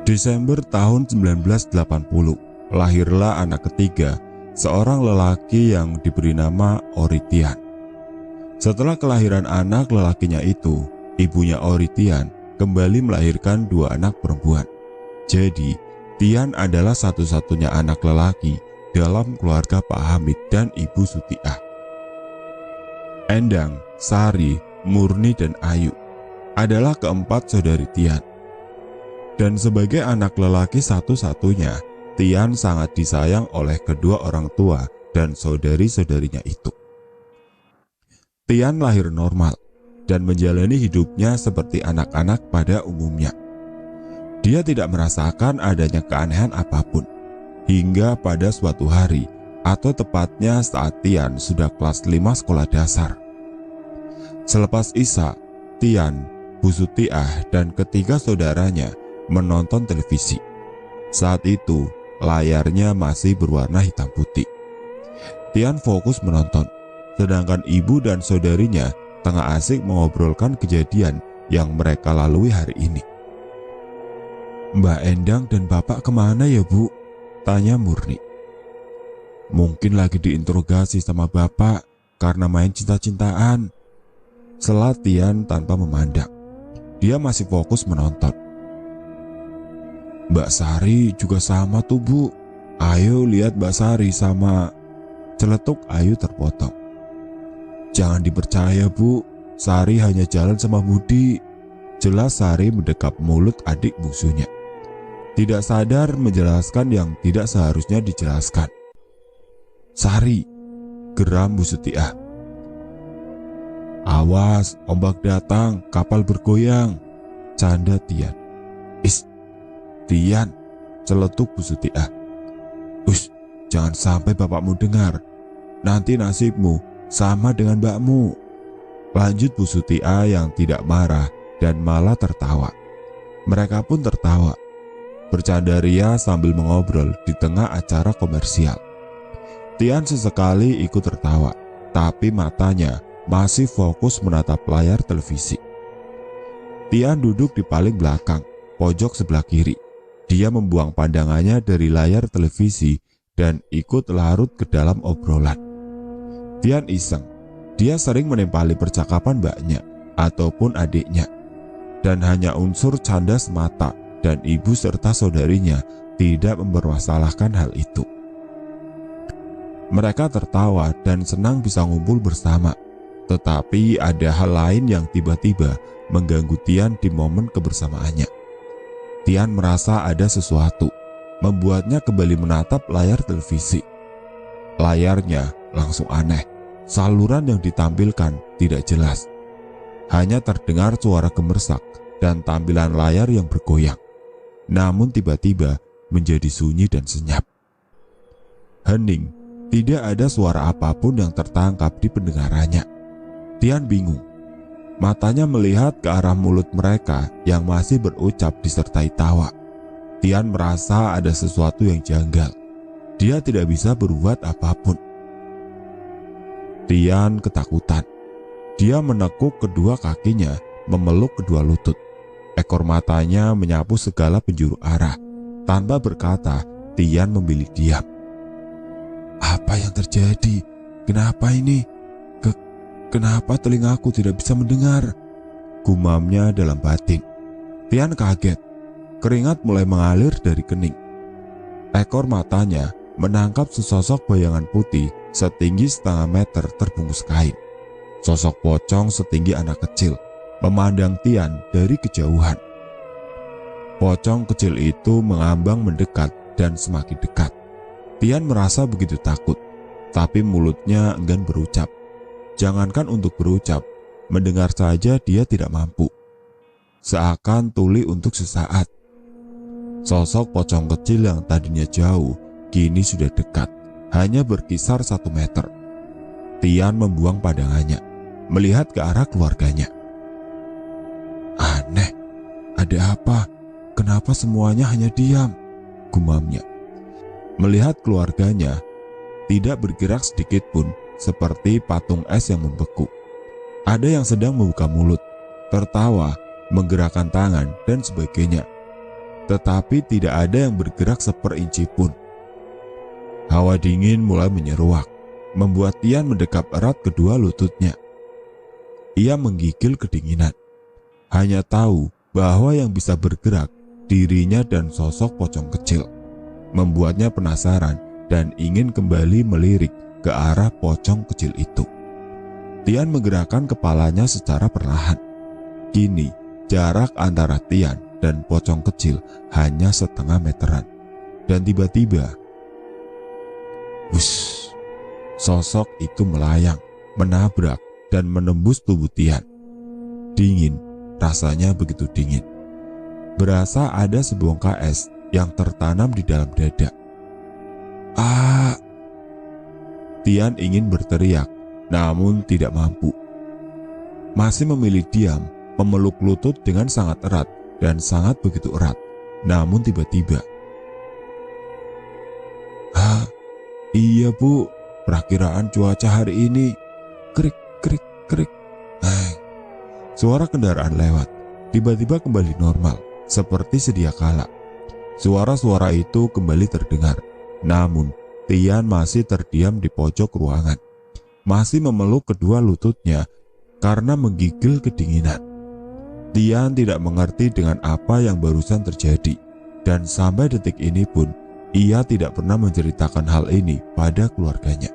Desember tahun 1980, lahirlah anak ketiga, seorang lelaki yang diberi nama Oritian. Setelah kelahiran anak lelakinya itu, ibunya Oritian kembali melahirkan dua anak perempuan. Jadi, Tian adalah satu-satunya anak lelaki dalam keluarga Pak Hamid dan Ibu Sutiah. Endang, Sari, Murni, dan Ayu adalah keempat saudari Tian. Dan sebagai anak lelaki satu-satunya, Tian sangat disayang oleh kedua orang tua dan saudari-saudarinya itu. Tian lahir normal dan menjalani hidupnya seperti anak-anak pada umumnya. Dia tidak merasakan adanya keanehan apapun, hingga pada suatu hari, atau tepatnya saat Tian sudah kelas 5 sekolah dasar. Selepas Isya, Tian, Bu Sutiah, dan ketiga saudaranya menonton televisi. Saat itu, layarnya masih berwarna hitam putih. Tian fokus menonton, sedangkan ibu dan saudarinya tengah asik mengobrolkan kejadian yang mereka lalui hari ini. "Mbak Endang dan Bapak kemana ya, Bu?" tanya Murni. "Mungkin lagi diinterogasi sama Bapak karena main cinta-cintaan," sela Tian tanpa memandang. Dia masih fokus menonton. "Mbak Sari juga sama tuh, Bu. Ayo lihat Mbak Sari sama..." Celetuk Ayu terpotong. "Jangan dipercaya, Bu. Sari hanya jalan sama Budi," jelas Sari mendekap mulut adik bungsunya. Tidak sadar menjelaskan yang tidak seharusnya dijelaskan. "Sari," geram Bu Sutiah. "Awas, ombak datang, kapal bergoyang," canda Tian. "Is, Tian," celetuk Bu Sutiah. "Us, jangan sampai bapakmu dengar. Nanti nasibmu sama dengan mbakmu," lanjut Bu Sutiah yang tidak marah dan malah tertawa. Mereka pun tertawa, bercanda ria sambil mengobrol di tengah acara komersial. Tian sesekali ikut tertawa, tapi matanya masih fokus menatap layar televisi. Tian duduk di paling belakang, pojok sebelah kiri. Dia membuang pandangannya dari layar televisi dan ikut larut ke dalam obrolan. Tian iseng, dia sering menempali percakapan mbaknya ataupun adiknya, dan hanya unsur canda semata, dan ibu serta saudarinya tidak mempermasalahkan hal itu. Mereka tertawa dan senang bisa ngumpul bersama. Tetapi ada hal lain yang tiba-tiba mengganggu Tian di momen kebersamaannya. Tian merasa ada sesuatu membuatnya kembali menatap layar televisi. Layarnya langsung aneh. Saluran yang ditampilkan tidak jelas. Hanya terdengar suara gemersak dan tampilan layar yang bergoyang. Namun tiba-tiba menjadi sunyi dan senyap. Hening, tidak ada suara apapun yang tertangkap di pendengarannya. Tian bingung. Matanya melihat ke arah mulut mereka yang masih berucap disertai tawa. Tian merasa ada sesuatu yang janggal. Dia tidak bisa berbuat apapun. Tian ketakutan. Dia menekuk kedua kakinya, memeluk kedua lutut. Ekor matanya menyapu segala penjuru arah. Tanpa berkata, Tian memilih diam. "Apa yang terjadi? Kenapa ini? Kenapa telingaku tidak bisa mendengar?" gumamnya dalam batin. Tian kaget. Keringat mulai mengalir dari kening. Ekor matanya menangkap sesosok bayangan putih setinggi setengah meter terbungkus kain. Sosok pocong setinggi anak kecil memandang Tian dari kejauhan. Pocong kecil itu mengambang mendekat dan semakin dekat. Tian merasa begitu takut, tapi mulutnya enggan berucap. Jangankan untuk berucap, mendengar saja dia tidak mampu. Seakan tuli untuk sesaat. Sosok pocong kecil yang tadinya jauh, kini sudah dekat, hanya berkisar 1 meter. Tian membuang pandangannya, melihat ke arah keluarganya. "Aneh, ada apa? Kenapa semuanya hanya diam?" gumamnya. Melihat keluarganya, tidak bergerak sedikit pun, seperti patung es yang membeku. Ada yang sedang membuka mulut, tertawa, menggerakkan tangan, dan sebagainya. tetapi tidak ada yang bergerak seperinci pun. Hawa dingin mulai menyeruak, membuat Tian mendekap erat kedua lututnya. Ia menggigil kedinginan, hanya tahu bahwa yang bisa bergerak dirinya dan sosok pocong kecil. Membuatnya penasaran dan ingin kembali melirik ke arah pocong kecil itu. Tian menggerakkan kepalanya secara perlahan. Kini jarak antara Tian dan pocong kecil hanya setengah meteran. Dan tiba-tiba, wush, sosok itu melayang, menabrak dan menembus tubuh Tian. Dingin, rasanya begitu dingin. Berasa ada sebongkah es yang tertanam di dalam dada. Ah! Tian ingin berteriak, namun tidak mampu. Masih memilih diam, memeluk lutut dengan sangat erat dan sangat begitu erat. Namun tiba-tiba, iya bu, perakiraan cuaca hari ini. Krik, krik, krik. Suara kendaraan lewat, tiba-tiba kembali normal, seperti sedia kala. Suara-suara itu kembali terdengar, namun Tian masih terdiam di pojok ruangan, masih memeluk kedua lututnya karena menggigil kedinginan. Tian tidak mengerti dengan apa yang barusan terjadi, dan sampai detik ini pun ia tidak pernah menceritakan hal ini pada keluarganya.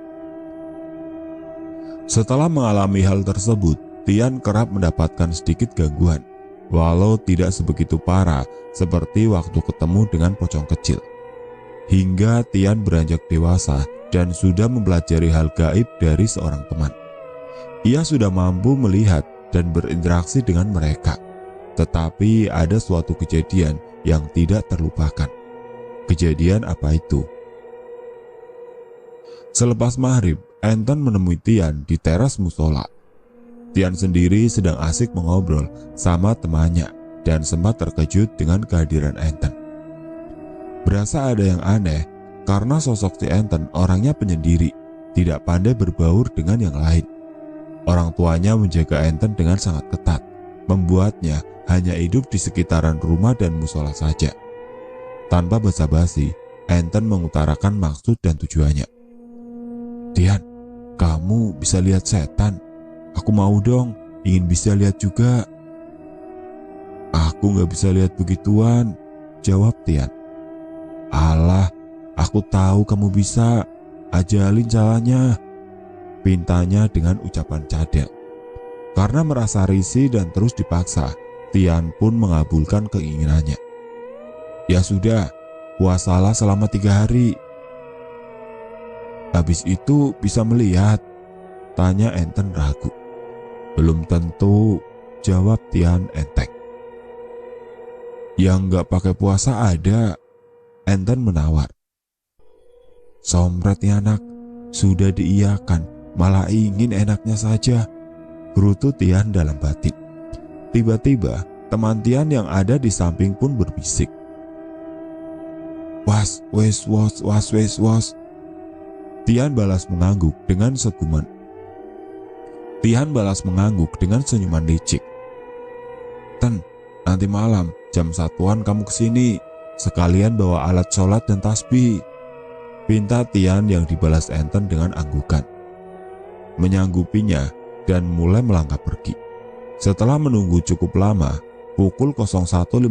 Setelah mengalami hal tersebut, Tian kerap mendapatkan sedikit gangguan, walau tidak sebegitu parah seperti waktu ketemu dengan pocong kecil. Hingga Tian beranjak dewasa dan sudah mempelajari hal gaib dari seorang teman. Ia sudah mampu melihat dan berinteraksi dengan mereka. Tetapi ada suatu kejadian yang tidak terlupakan. Kejadian apa itu? Selepas maghrib, Anton menemui Tian di teras musola. Tian sendiri sedang asik mengobrol sama temannya dan sempat terkejut dengan kehadiran Anton. Berasa ada yang aneh karena sosok si Anton orangnya penyendiri, tidak pandai berbaur dengan yang lain. Orang tuanya menjaga Anton dengan sangat ketat, membuatnya hanya hidup di sekitaran rumah dan musola saja. Tanpa basa-basi, Anton mengutarakan maksud dan tujuannya. Tian, kamu bisa lihat setan? Aku mau dong, ingin bisa lihat juga. Aku gak bisa lihat begituan, jawab Tian. Alah, aku tahu kamu bisa, ajalin caranya, pintanya dengan ucapan cadel. Karena merasa risih dan terus dipaksa, Tian pun mengabulkan keinginannya. Ya sudah, puasalah selama 3 hari. Habis itu bisa melihat, tanya Anton ragu. Belum tentu, jawab Tian enteng. Yang gak pakai puasa ada, Anton menawar. Somret ya anak, sudah diiyakan, malah ingin enaknya saja, gerutu Tian dalam batin. Tiba-tiba, teman Tian yang ada di samping pun berbisik. Was, wes, was, was, wes, was. Tian balas mengangguk dengan seguman. Tian balas mengangguk dengan senyuman licik. Ten, nanti malam jam 1-an kamu kesini, sekalian bawa alat sholat dan tasbih, pinta Tian yang dibalas Anton dengan anggukan. Menyanggupinya dan mulai melangkah pergi. Setelah menunggu cukup lama, pukul 01.15,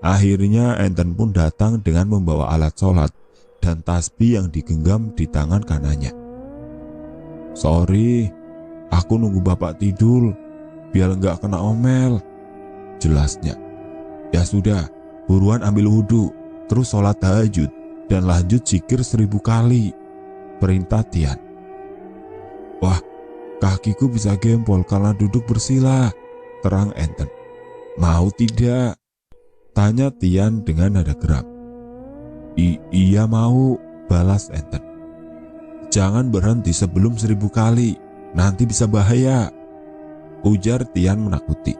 akhirnya Anton pun datang dengan membawa alat sholat dan tasbih yang digenggam di tangan kanannya. Sorry, aku nunggu bapak tidur, biar nggak kena omel, jelasnya. Ya sudah, buruan ambil wudhu, terus sholat tahajud, dan lanjut zikir 1000 kali, perintah Tian. Wah, kakiku bisa gempol karena duduk bersila, terang Anton. Mau tidak? Tanya Tian dengan nada geram. Iya mau, balas Anton. Jangan berhenti sebelum 1000 kali, nanti bisa bahaya, ujar Tian menakuti.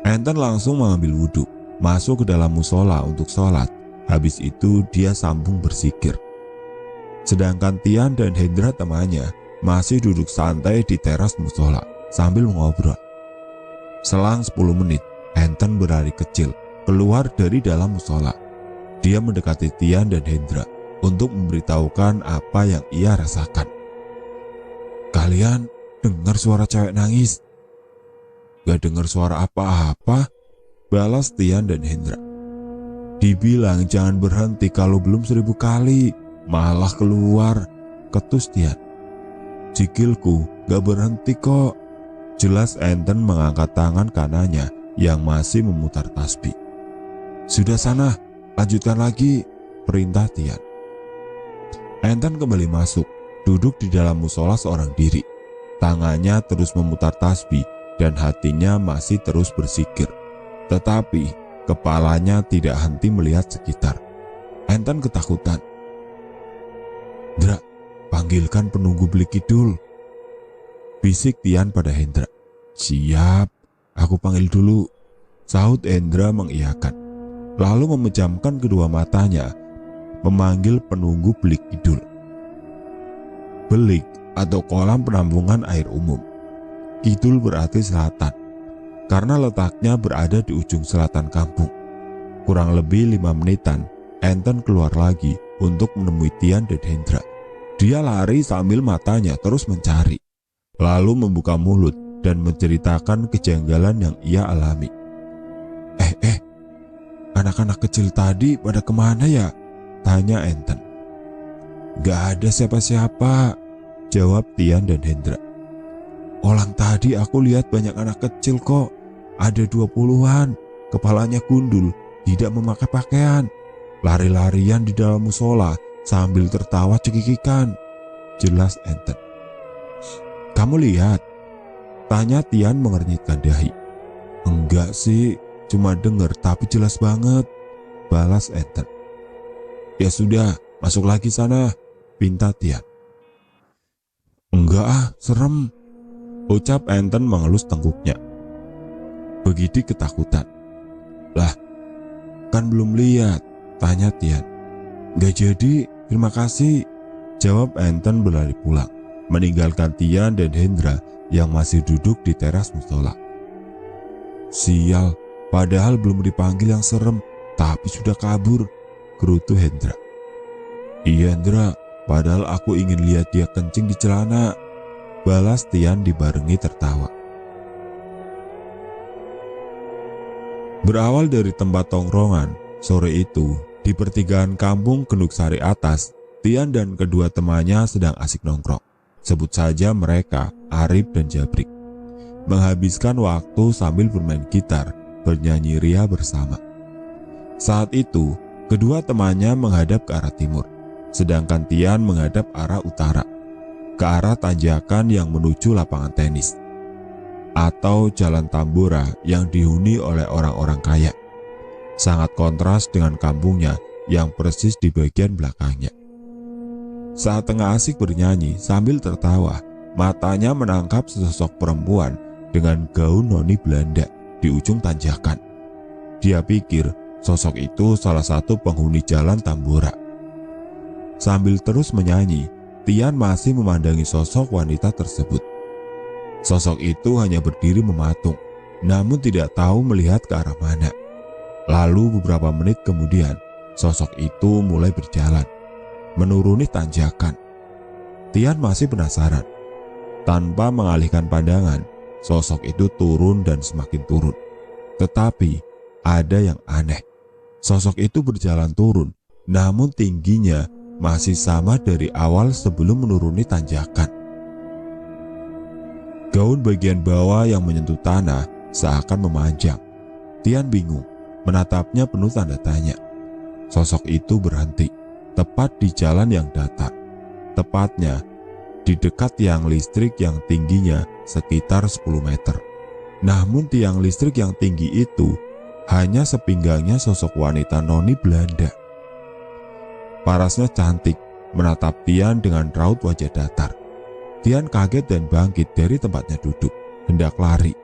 Anton langsung mengambil wudhu, masuk ke dalam musola untuk sholat. Habis itu dia sambung berzikir. Sedangkan Tian dan Hendra temannya masih duduk santai di teras musola sambil mengobrol. Selang 10 menit, Anton berlari kecil keluar dari dalam musola. Dia mendekati Tian dan Hendra untuk memberitahukan apa yang ia rasakan. "Kalian dengar suara cewek nangis?" "Gak dengar suara apa-apa," balas Tian dan Hendra. "Dibilang jangan berhenti kalau belum 1000 kali, malah keluar," ketus Tian. "Sikilku gak berhenti kok," jelas Enten mengangkat tangan kanannya yang masih memutar tasbih. "Sudah sana, lanjutkan lagi," perintah Tian. Enten kembali masuk, duduk di dalam musola seorang diri. Tangannya terus memutar tasbih dan hatinya masih terus berzikir. Tetapi kepalanya tidak henti melihat sekitar. Enten ketakutan. "Dra, panggilkan penunggu Blik Kidul," bisik Tian pada Hendra. "Siap, aku panggil dulu," sahut Hendra mengiyakan. Lalu memejamkan kedua matanya, memanggil penunggu Blik Kidul. Belik atau kolam penampungan air umum. Kidul berarti selatan, karena letaknya berada di ujung selatan kampung. Kurang lebih 5 menitan, Enten keluar lagi untuk menemui Tian dan Hendra. Dia lari sambil matanya terus mencari, lalu membuka mulut dan menceritakan kejanggalan yang ia alami. Anak-anak kecil tadi pada kemana ya?" tanya Enten. "Gak ada siapa-siapa," jawab Tian dan Hendra. "Olang tadi aku lihat banyak anak kecil kok, ada 20-an, kepalanya gundul, tidak memakai pakaian, lari-larian di dalam musola sambil tertawa cekikikan," jelas Enten. "Kamu lihat?" tanya Tian mengernyitkan dahi. "Enggak sih, cuma dengar tapi jelas banget," balas Enten. "Ya sudah, masuk lagi sana," pinta Tian. "Enggak serem," ucap Enten mengelus tengkuknya. Begitu ketakutan. "Lah, kan belum lihat," tanya Tian. "Gak jadi, terima kasih," jawab Enten berlari pulang, meninggalkan Tian dan Hendra yang masih duduk di teras musola. "Sial, padahal belum dipanggil yang serem, tapi sudah kabur," gerutu Hendra. "Iya Hendra, padahal aku ingin lihat dia kencing di celana," balas Tian dibarengi tertawa. Berawal dari tempat tongkrongan, sore itu di pertigaan kampung Kenduk Sari Atas, Tian dan kedua temannya sedang asik nongkrong. Sebut saja mereka Arif dan Jabrik. Menghabiskan waktu sambil bermain gitar, bernyanyi ria bersama. Saat itu, kedua temannya menghadap ke arah timur, sedangkan Tian menghadap arah utara, ke arah tanjakan yang menuju lapangan tenis, atau jalan Tambora yang dihuni oleh orang-orang kaya. Sangat kontras dengan kampungnya yang persis di bagian belakangnya. Saat tengah asik bernyanyi sambil tertawa, matanya menangkap sesosok perempuan dengan gaun noni Belanda di ujung tanjakan. Dia pikir sosok itu salah satu penghuni jalan Tambora. Sambil terus menyanyi, Tian masih memandangi sosok wanita tersebut. Sosok itu hanya berdiri mematung, namun tidak tahu melihat ke arah mana. Lalu beberapa menit kemudian, sosok itu mulai berjalan, menuruni tanjakan. Tian masih penasaran. Tanpa mengalihkan pandangan, sosok itu turun dan semakin turun. Tetapi ada yang aneh. Sosok itu berjalan turun, namun tingginya masih sama dari awal sebelum menuruni tanjakan. Gaun bagian bawah yang menyentuh tanah seakan memanjang. Tian bingung, menatapnya penuh tanda tanya. Sosok itu berhenti, tepat di jalan yang datar. Tepatnya di dekat tiang listrik yang tingginya sekitar 10 meter. Namun tiang listrik yang tinggi itu hanya sepinggangnya sosok wanita noni Belanda. Parasnya cantik, menatap Tian dengan raut wajah datar. Tian kaget dan bangkit dari tempatnya duduk, hendak lari.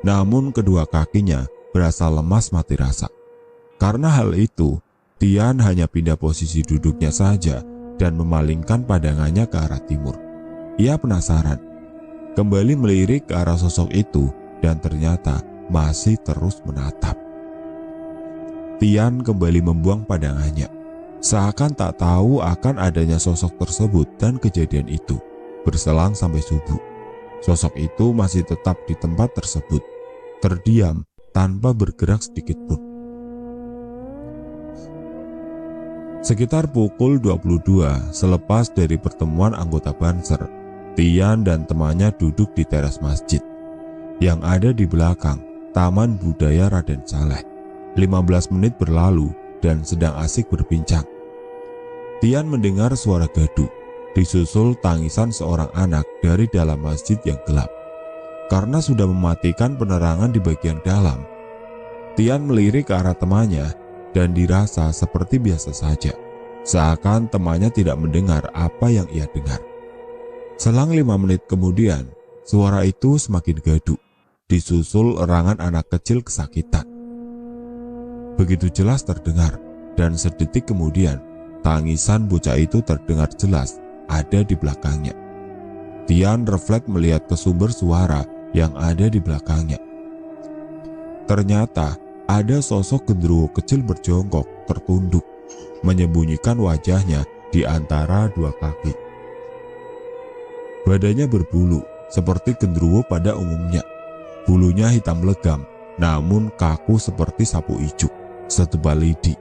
Namun kedua kakinya berasa lemas mati rasa. Karena hal itu, Tian hanya pindah posisi duduknya saja dan memalingkan pandangannya ke arah timur. Ia penasaran, kembali melirik ke arah sosok itu dan ternyata masih terus menatap. Tian kembali membuang pandangannya, seakan tak tahu akan adanya sosok tersebut dan kejadian itu. Berselang sampai subuh, sosok itu masih tetap di tempat tersebut, terdiam tanpa bergerak sedikit pun. Sekitar pukul 22 selepas dari pertemuan anggota Banser, Tian dan temannya duduk di teras masjid yang ada di belakang Taman Budaya Raden Saleh. 15 menit berlalu dan sedang asik berbincang. Tian mendengar suara gaduh, disusul tangisan seorang anak dari dalam masjid yang gelap. Karena sudah mematikan penerangan di bagian dalam, Tian melirik ke arah temannya dan dirasa seperti biasa saja, seakan temannya tidak mendengar apa yang ia dengar. Selang 5 menit kemudian, suara itu semakin gaduh, disusul erangan anak kecil kesakitan. Begitu jelas terdengar, dan sedetik kemudian, tangisan bocah itu terdengar jelas ada di belakangnya. Tian refleks melihat ke sumber suara yang ada di belakangnya. Ternyata ada sosok genderuwo kecil berjongkok tertunduk, menyembunyikan wajahnya di antara dua kaki. Badannya berbulu seperti genderuwo pada umumnya. Bulunya hitam legam, namun kaku seperti sapu ijuk, setebal lidi.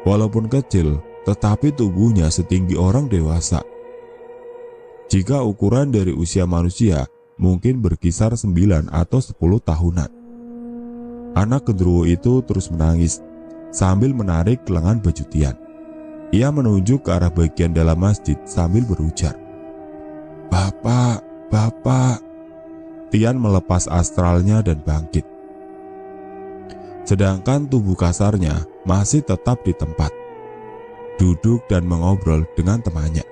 Walaupun kecil, tetapi tubuhnya setinggi orang dewasa. Jika ukuran dari usia manusia, mungkin berkisar 9 atau 10 tahunan. Anak genderuwo itu terus menangis sambil menarik lengan baju Tian. Ia menunjuk ke arah bagian dalam masjid sambil berujar, "Bapak, Bapak." Tian melepas astralnya dan bangkit. Sedangkan tubuh kasarnya masih tetap di tempat, duduk dan mengobrol dengan temannya.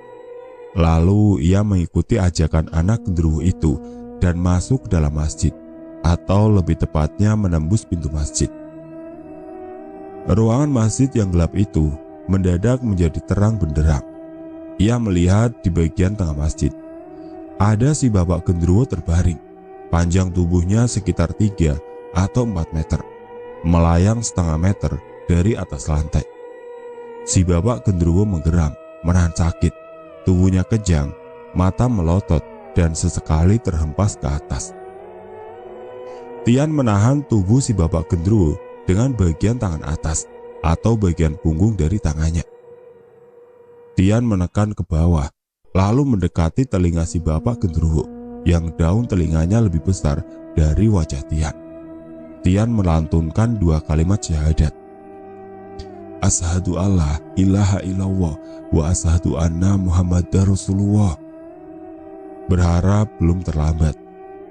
Lalu ia mengikuti ajakan anak genderuwo itu dan masuk ke dalam masjid, atau lebih tepatnya menembus pintu masjid. Ruangan masjid yang gelap itu mendadak menjadi terang benderang. Ia melihat di bagian tengah masjid ada si bapak genderuwo terbaring. Panjang tubuhnya sekitar 3 atau 4 meter, melayang setengah meter dari atas lantai. Si bapak genderuwo menggeram, menahan sakit, tubuhnya kejang, mata melotot dan sesekali terhempas ke atas. Tian menahan tubuh si bapak genderuwo dengan bagian tangan atas atau bagian punggung dari tangannya. Tian menekan ke bawah, lalu mendekati telinga si bapak genderuwo yang daun telinganya lebih besar dari wajah Tian. Tian melantunkan 2 kalimat syahadat. Asyhadu alla ilaha illallah wa asyhadu anna Muhammadar Rasulullah. Berharap belum terlambat,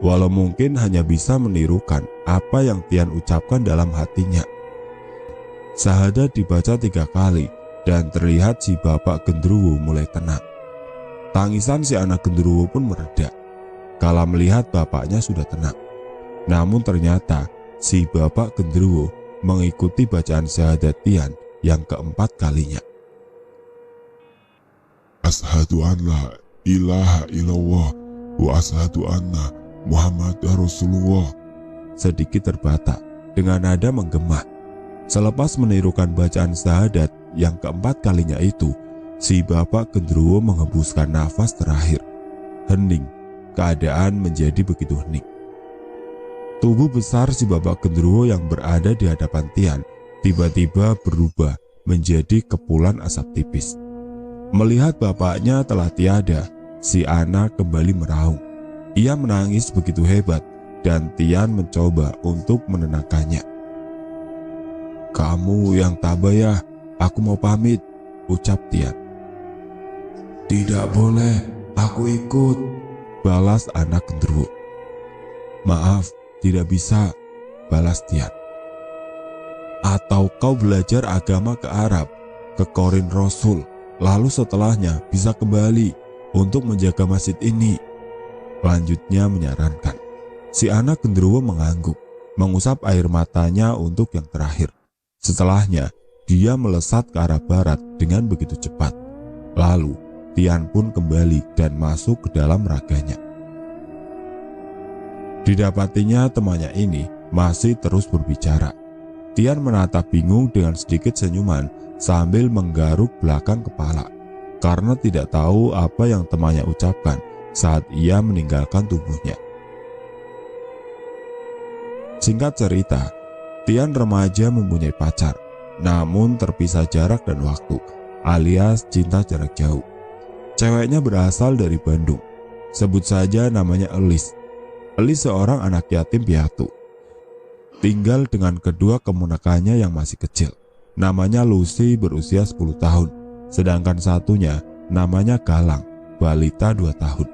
walau mungkin hanya bisa menirukan apa yang Tian ucapkan dalam hatinya. Syahadat dibaca 3 kali dan terlihat si bapak genderuwo mulai tenang. Tangisan si anak genderuwo pun mereda kala melihat bapaknya sudah tenang. Namun ternyata si bapak genderuwo mengikuti bacaan syahadat Tian yang keempat kalinya. Asyhadu an la ilaha illallah wa asyhadu anna Muhammadar Rasulullah. Sedikit terbata dengan nada menggema. Selepas menirukan bacaan syahadat yang keempat kalinya itu, si bapak genderuwo menghembuskan nafas terakhir. Hening, keadaan menjadi begitu hening. Tubuh besar si bapak genderuwo yang berada di hadapan Tian tiba-tiba berubah menjadi kepulan asap tipis. Melihat bapaknya telah tiada, si anak kembali meraung. Ia menangis begitu hebat dan Tian mencoba untuk menenangkannya. "Kamu yang tabah ya, aku mau pamit," ucap Tian. "Tidak boleh, aku ikut," balas anak genderuwo. "Maaf, tidak bisa," balas Tian. "Atau kau belajar agama ke Arab, ke Qorin Rasul, lalu setelahnya bisa kembali untuk menjaga masjid ini," lanjutnya menyarankan. Si anak genderuwo mengangguk, mengusap air matanya untuk yang terakhir. Setelahnya, dia melesat ke arah barat dengan begitu cepat. Lalu, Tian pun kembali dan masuk ke dalam raganya. Didapatinya temannya ini masih terus berbicara. Tian menatap bingung dengan sedikit senyuman sambil menggaruk belakang kepala karena tidak tahu apa yang temannya ucapkan saat ia meninggalkan tubuhnya. Singkat cerita, Tian remaja mempunyai pacar, namun terpisah jarak dan waktu, alias cinta jarak jauh. Ceweknya berasal dari Bandung. Sebut saja namanya Elis. Elis seorang anak yatim piatu. Tinggal dengan kedua keponakannya yang masih kecil. Namanya Lucy berusia 10 tahun, sedangkan satunya namanya Galang, balita 2 tahun.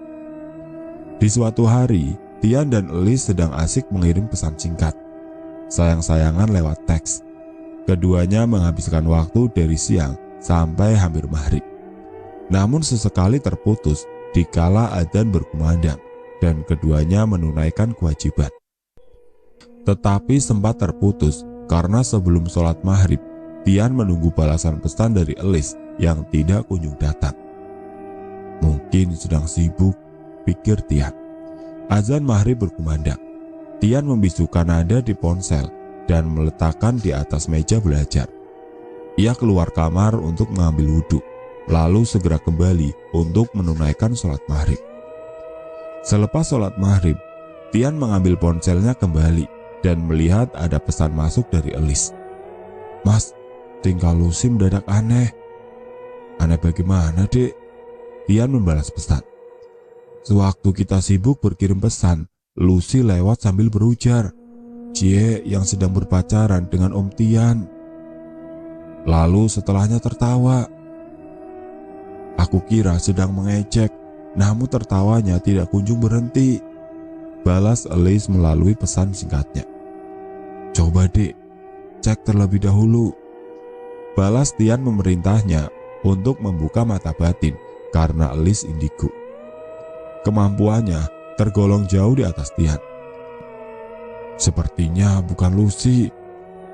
Di suatu hari, Tian dan Elis sedang asik mengirim pesan singkat, sayang-sayangan lewat teks. Keduanya menghabiskan waktu dari siang sampai hampir maghrib. Namun sesekali terputus dikala adzan berkumandang dan keduanya menunaikan kewajiban. Tetapi sempat terputus karena sebelum sholat maghrib, Tian menunggu balasan pesan dari Elis yang tidak kunjung datang. Mungkin sedang sibuk, pikir Tian. Azan maghrib berkumandang. Tian membisukan nada di ponsel dan meletakkan di atas meja belajar. Ia keluar kamar untuk mengambil wudhu, lalu segera kembali untuk menunaikan sholat maghrib. Selepas sholat maghrib, Tian mengambil ponselnya kembali dan melihat ada pesan masuk dari Elis. "Mas, tingkah Lucy mendadak aneh." "Aneh bagaimana, Dek?" Tian membalas pesan. "Sewaktu kita sibuk berkirim pesan, Lucy lewat sambil berujar, 'Cie yang sedang berpacaran dengan Om Tian.' Lalu setelahnya tertawa. Aku kira sedang mengejek, namun tertawanya tidak kunjung berhenti," balas Elis melalui pesan singkatnya. "Coba Dek, cek terlebih dahulu," balas Tian memerintahnya untuk membuka mata batin karena Elis indigo. Kemampuannya tergolong jauh di atas Tian. "Sepertinya bukan Lucy,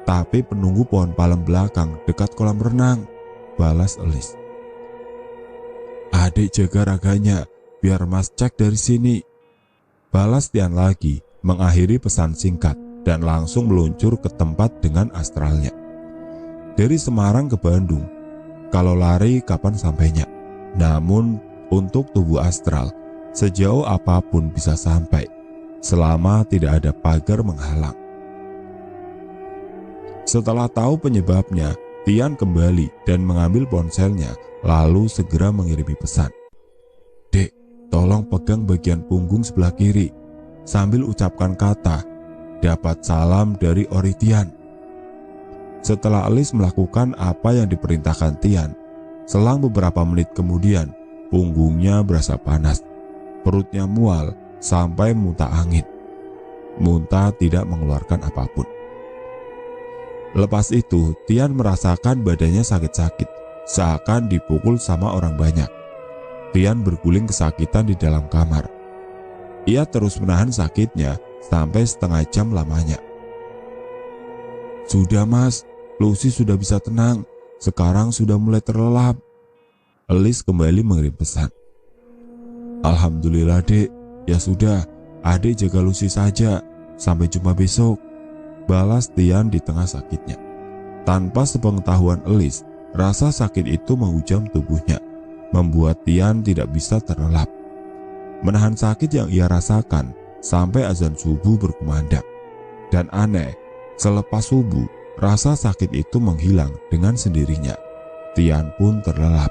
tapi penunggu pohon palem belakang dekat kolam renang," balas Elis. "Adik jaga raganya, biar Mas cek dari sini," balas Tian lagi, mengakhiri pesan singkat dan langsung meluncur ke tempat dengan astralnya. Dari Semarang ke Bandung, kalau lari kapan sampainya? Namun untuk tubuh astral, sejauh apapun bisa sampai, selama tidak ada pagar menghalang. Setelah tahu penyebabnya, Tian kembali dan mengambil ponselnya, lalu segera mengirimi pesan. "Dek, tolong pegang bagian punggung sebelah kiri," sambil ucapkan kata, "Dapat salam dari Ori Tian." Setelah Elis melakukan apa yang diperintahkan Tian, selang beberapa menit kemudian, punggungnya berasa panas. Perutnya mual sampai muntah angin. Muntah tidak mengeluarkan apapun. Lepas itu, Tian merasakan badannya sakit-sakit, seakan dipukul sama orang banyak. Tian berguling kesakitan di dalam kamar. Ia terus menahan sakitnya sampai setengah jam lamanya. "Sudah Mas, Lucy sudah bisa tenang. Sekarang sudah mulai terlelap," Elis kembali mengirim pesan. "Alhamdulillah Dek, ya sudah, adik jaga Lucy saja, sampai jumpa besok," balas Tian di tengah sakitnya. Tanpa sepengetahuan Elis, rasa sakit itu menghujam tubuhnya, membuat Tian tidak bisa terlelap. Menahan sakit yang ia rasakan sampai azan subuh berkumandang. Dan aneh, selepas subuh, rasa sakit itu menghilang dengan sendirinya. Tian pun terlelap.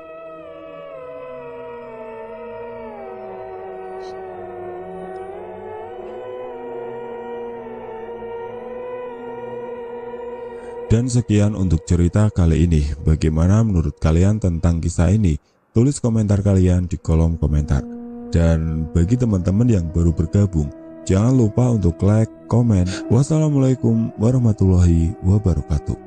Dan sekian untuk cerita kali ini. Bagaimana menurut kalian tentang kisah ini? Tulis komentar kalian di kolom komentar. Dan bagi teman-teman yang baru bergabung, jangan lupa untuk like, komen. Wassalamualaikum warahmatullahi wabarakatuh.